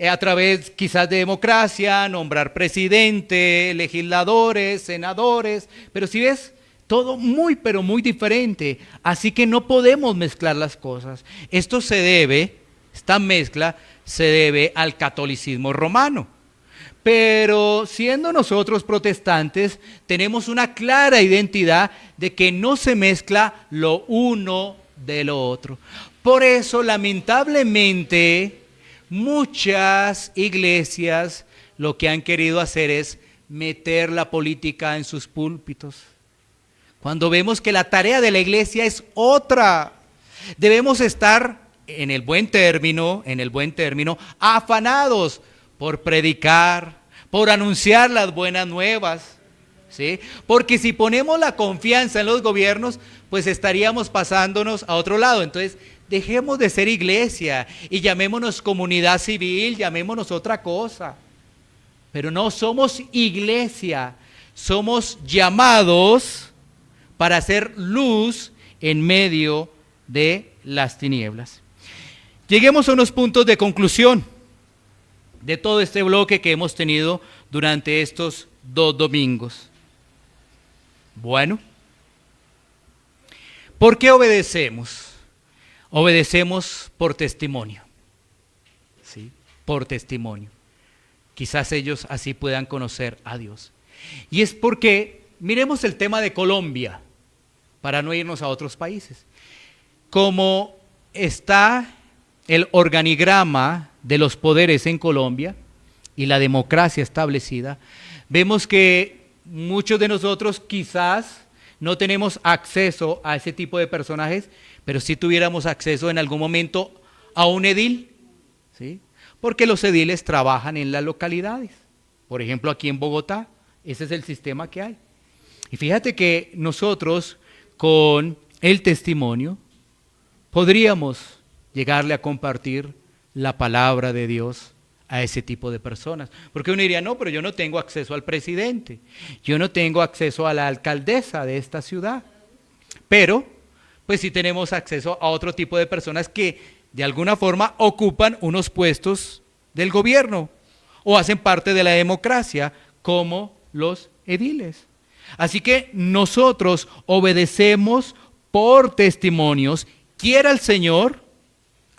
a través quizás de democracia, nombrar presidente, legisladores, senadores, pero si ves, todo muy, pero muy diferente. Así que no podemos mezclar las cosas. Esto se debe, esta mezcla se debe al catolicismo romano. Pero siendo nosotros protestantes, tenemos una clara identidad de que no se mezcla lo uno de lo otro. Por eso, lamentablemente, muchas iglesias lo que han querido hacer es meter la política en sus púlpitos. Cuando vemos que la tarea de la iglesia es otra, debemos estar en el buen término, afanados por predicar, por anunciar las buenas nuevas, ¿sí? Porque si ponemos la confianza en los gobiernos, pues estaríamos pasándonos a otro lado. Entonces, dejemos de ser iglesia y llamémonos comunidad civil, llamémonos otra cosa. Pero no somos iglesia, somos llamados para hacer luz en medio de las tinieblas. Lleguemos a unos puntos de conclusión de todo este bloque que hemos tenido durante estos 2 domingos. Bueno, ¿por qué obedecemos? Obedecemos por testimonio, ¿sí? Por testimonio. Quizás ellos así puedan conocer a Dios. Y es porque, miremos el tema de Colombia, para no irnos a otros países. Como está el organigrama de los poderes en Colombia y la democracia establecida, vemos que muchos de nosotros quizás no tenemos acceso a ese tipo de personajes, pero sí tuviéramos acceso en algún momento a un edil, ¿sí? Porque los ediles trabajan en las localidades. Por ejemplo, aquí en Bogotá, ese es el sistema que hay. Y fíjate que nosotros, con el testimonio, podríamos llegarle a compartir la palabra de Dios a ese tipo de personas. Porque uno diría, no, pero yo no tengo acceso al presidente, yo no tengo acceso a la alcaldesa de esta ciudad. Pero, pues sí tenemos acceso a otro tipo de personas que de alguna forma ocupan unos puestos del gobierno o hacen parte de la democracia, como los ediles. Así que nosotros obedecemos por testimonios, quiera el Señor,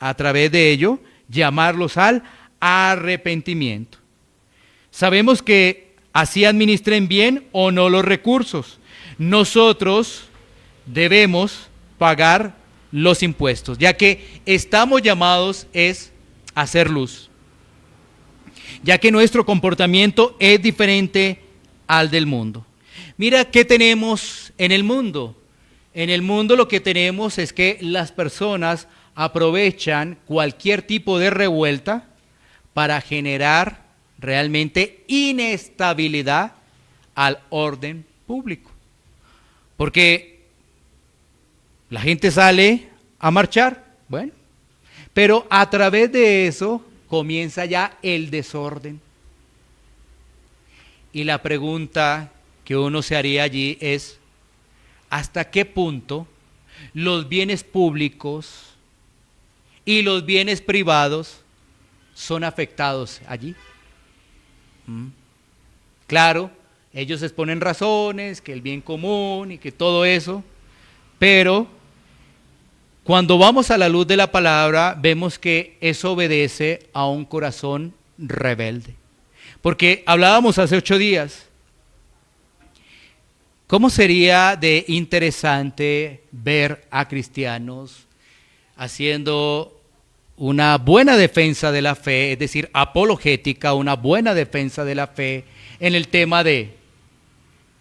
a través de ello, llamarlos al arrepentimiento. Sabemos que así administren bien o no los recursos. Nosotros debemos pagar los impuestos, ya que estamos llamados es a hacer luz, ya que nuestro comportamiento es diferente al del mundo. Mira qué tenemos en el mundo. En el mundo lo que tenemos es que las personas aprovechan cualquier tipo de revuelta para generar realmente inestabilidad al orden público. Porque la gente sale a marchar, bueno, pero a través de eso comienza ya el desorden. Y la pregunta que uno se haría allí es, ¿hasta qué punto los bienes públicos y los bienes privados son afectados allí? Claro, ellos exponen razones, que el bien común y que todo eso, pero cuando vamos a la luz de la palabra, vemos que eso obedece a un corazón rebelde. Porque hablábamos hace 8 días, ¿cómo sería de interesante ver a cristianos haciendo una buena defensa de la fe, es decir, apologética, una buena defensa de la fe en el tema de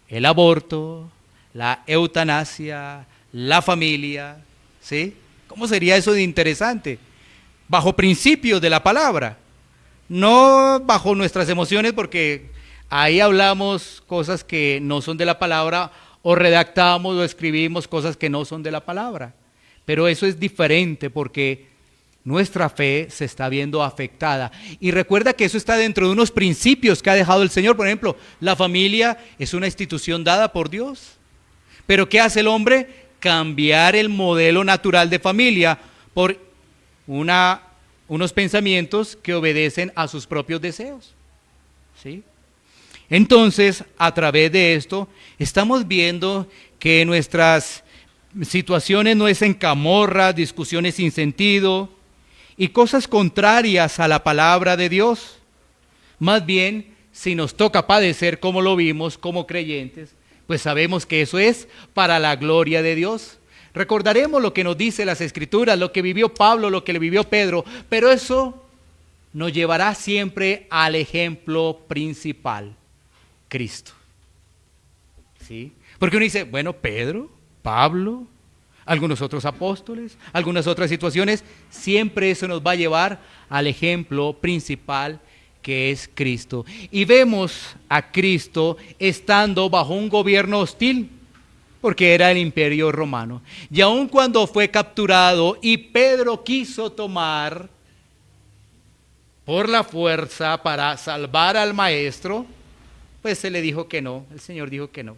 el aborto, la eutanasia, la familia, ¿sí? ¿Cómo sería eso de interesante? Bajo principios de la palabra, no bajo nuestras emociones, porque ahí hablamos cosas que no son de la palabra, o redactamos o escribimos cosas que no son de la palabra. Pero eso es diferente porque nuestra fe se está viendo afectada. Y recuerda que eso está dentro de unos principios que ha dejado el Señor. Por ejemplo, la familia es una institución dada por Dios. Pero ¿qué hace el hombre? Cambiar el modelo natural de familia por unos pensamientos que obedecen a sus propios deseos, ¿sí? Entonces, a través de esto, estamos viendo que nuestras situaciones no es en camorras, discusiones sin sentido y cosas contrarias a la palabra de Dios. Más bien, si nos toca padecer como lo vimos como creyentes, pues sabemos que eso es para la gloria de Dios. Recordaremos lo que nos dice las Escrituras, lo que vivió Pablo, lo que le vivió Pedro, pero eso nos llevará siempre al ejemplo principal, Cristo. ¿Sí? Porque uno dice, bueno, Pedro, Pablo, algunos otros apóstoles, algunas otras situaciones, siempre eso nos va a llevar al ejemplo principal que es Cristo. Y vemos a Cristo estando bajo un gobierno hostil, porque era el imperio romano. Y aun cuando fue capturado y Pedro quiso tomar por la fuerza para salvar al maestro, pues se le dijo que no, el Señor dijo que no,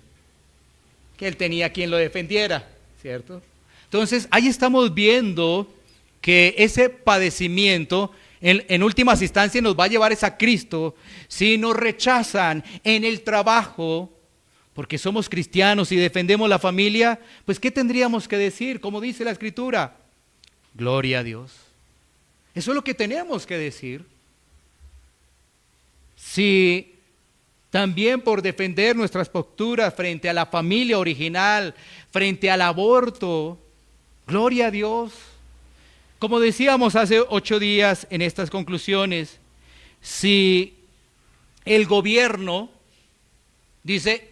que él tenía quien lo defendiera, ¿cierto? Entonces, ahí estamos viendo que ese padecimiento en últimas instancias nos va a llevar a Cristo. Si nos rechazan en el trabajo, porque somos cristianos y defendemos la familia, pues ¿qué tendríamos que decir? Como dice la Escritura, gloria a Dios. Eso es lo que tenemos que decir. Si también por defender nuestras posturas frente a la familia original, frente al aborto, gloria a Dios. Como decíamos hace 8 días en estas conclusiones, si el gobierno dice,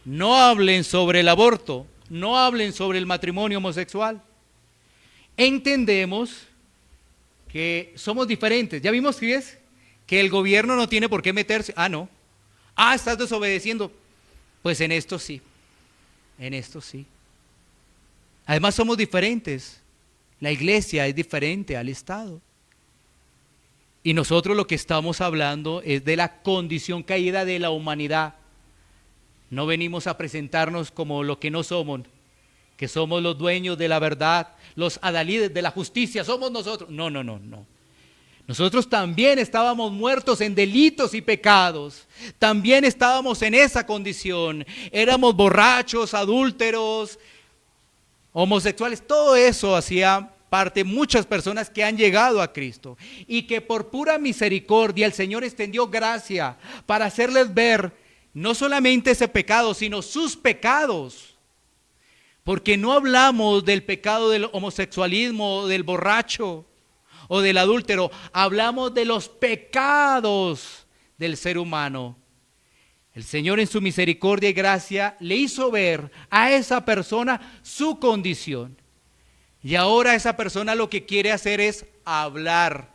no hablen sobre el aborto, no hablen sobre el matrimonio homosexual, entendemos que somos diferentes. Ya vimos que el gobierno no tiene por qué meterse. No. Estás desobedeciendo. Pues en esto sí, en esto sí. Además somos diferentes. La iglesia es diferente al Estado. Y nosotros lo que estamos hablando es de la condición caída de la humanidad. No venimos a presentarnos como lo que no somos, que somos los dueños de la verdad, los adalides de la justicia, somos nosotros. No. Nosotros también estábamos muertos en delitos y pecados, también estábamos en esa condición, éramos borrachos, adúlteros, homosexuales, todo eso hacía parte de muchas personas que han llegado a Cristo y que por pura misericordia el Señor extendió gracia para hacerles ver no solamente ese pecado, sino sus pecados. Porque no hablamos del pecado del homosexualismo, del borracho o del adúltero, hablamos de los pecados del ser humano. El Señor en su misericordia y gracia le hizo ver a esa persona su condición. Y ahora esa persona lo que quiere hacer es hablar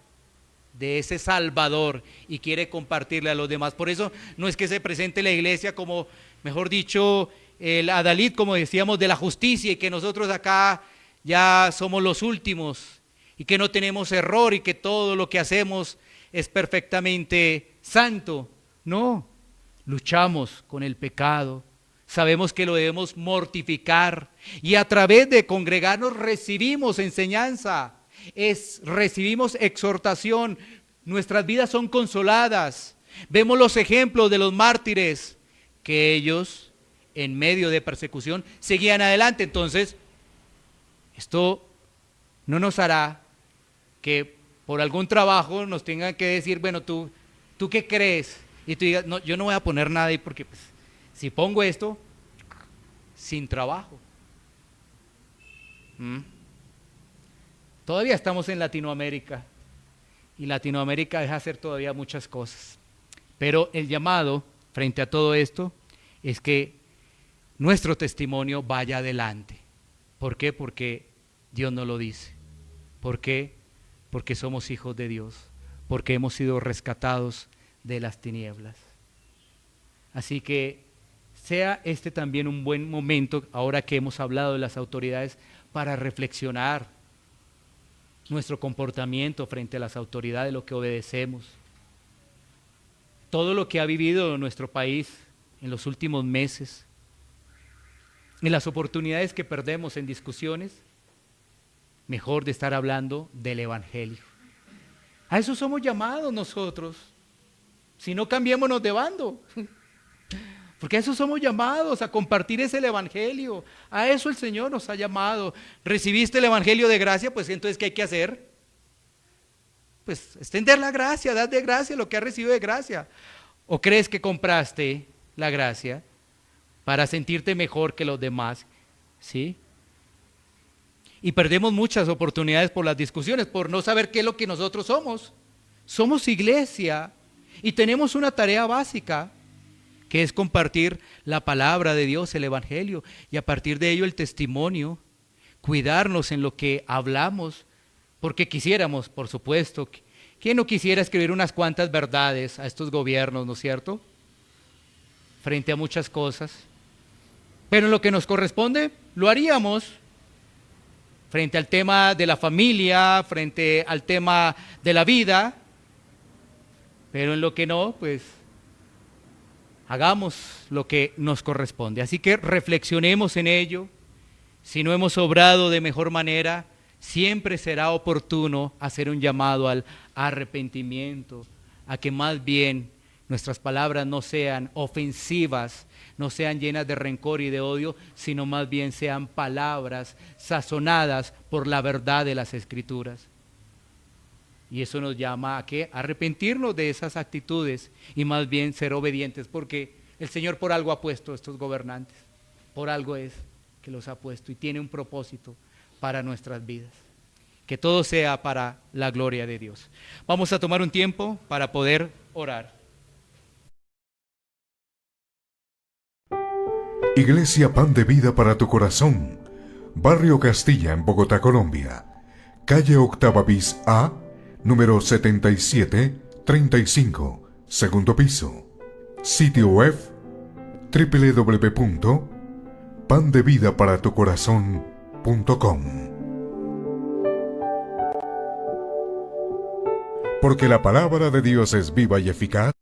de ese Salvador y quiere compartirle a los demás. Por eso no es que se presente la iglesia como, mejor dicho, el adalid, como decíamos, de la justicia y que nosotros acá ya somos los últimos y que no tenemos error y que todo lo que hacemos es perfectamente santo. No, luchamos con el pecado, sabemos que lo debemos mortificar y a través de congregarnos recibimos enseñanza, recibimos exhortación, nuestras vidas son consoladas. Vemos los ejemplos de los mártires que ellos en medio de persecución seguían adelante. Entonces, esto no nos hará que por algún trabajo nos tengan que decir, bueno, ¿tú qué crees? Y tú digas, no, yo no voy a poner nada ahí porque pues, si pongo esto, sin trabajo. Todavía estamos en Latinoamérica y Latinoamérica deja hacer todavía muchas cosas. Pero el llamado frente a todo esto es que nuestro testimonio vaya adelante. ¿Por qué? Porque Dios nos lo dice. ¿Por qué? Porque somos hijos de Dios, porque hemos sido rescatados de las tinieblas. Así que sea este también un buen momento, ahora que hemos hablado de las autoridades, para reflexionar nuestro comportamiento frente a las autoridades, lo que obedecemos. Todo lo que ha vivido nuestro país en los últimos meses, y las oportunidades que perdemos en discusiones, mejor de estar hablando del Evangelio. A eso somos llamados nosotros. Si no, cambiémonos de bando. Porque a eso somos llamados, a compartir ese Evangelio. A eso el Señor nos ha llamado. ¿Recibiste el Evangelio de gracia? Pues entonces, ¿qué hay que hacer? Pues extender la gracia, dar de gracia lo que ha recibido de gracia. ¿O crees que compraste la gracia para sentirte mejor que los demás? ¿Sí? Y perdemos muchas oportunidades por las discusiones, por no saber qué es lo que nosotros somos. Somos iglesia y tenemos una tarea básica, que es compartir la palabra de Dios, el Evangelio, y a partir de ello el testimonio, cuidarnos en lo que hablamos, porque quisiéramos, por supuesto, ¿quién no quisiera escribir unas cuantas verdades a estos gobiernos, no es cierto? Frente a muchas cosas. Pero en lo que nos corresponde, lo haríamos. Frente al tema de la familia, frente al tema de la vida. Pero en lo que no, pues hagamos lo que nos corresponde. Así que reflexionemos en ello. Si no hemos obrado de mejor manera, siempre será oportuno hacer un llamado al arrepentimiento, a que más bien nuestras palabras no sean ofensivas, no sean llenas de rencor y de odio, sino más bien sean palabras sazonadas por la verdad de las Escrituras. Y eso nos llama a ¿qué? Arrepentirnos de esas actitudes y más bien ser obedientes, porque el Señor por algo ha puesto a estos gobernantes, por algo es que los ha puesto y tiene un propósito para nuestras vidas. Que todo sea para la gloria de Dios. Vamos a tomar un tiempo para poder orar. Iglesia Pan de Vida para tu Corazón, Barrio Castilla en Bogotá, Colombia. Calle Octava bis A, número 7735, segundo piso. Sitio web www.pandevidaparatucorazon.com. Porque la palabra de Dios es viva y eficaz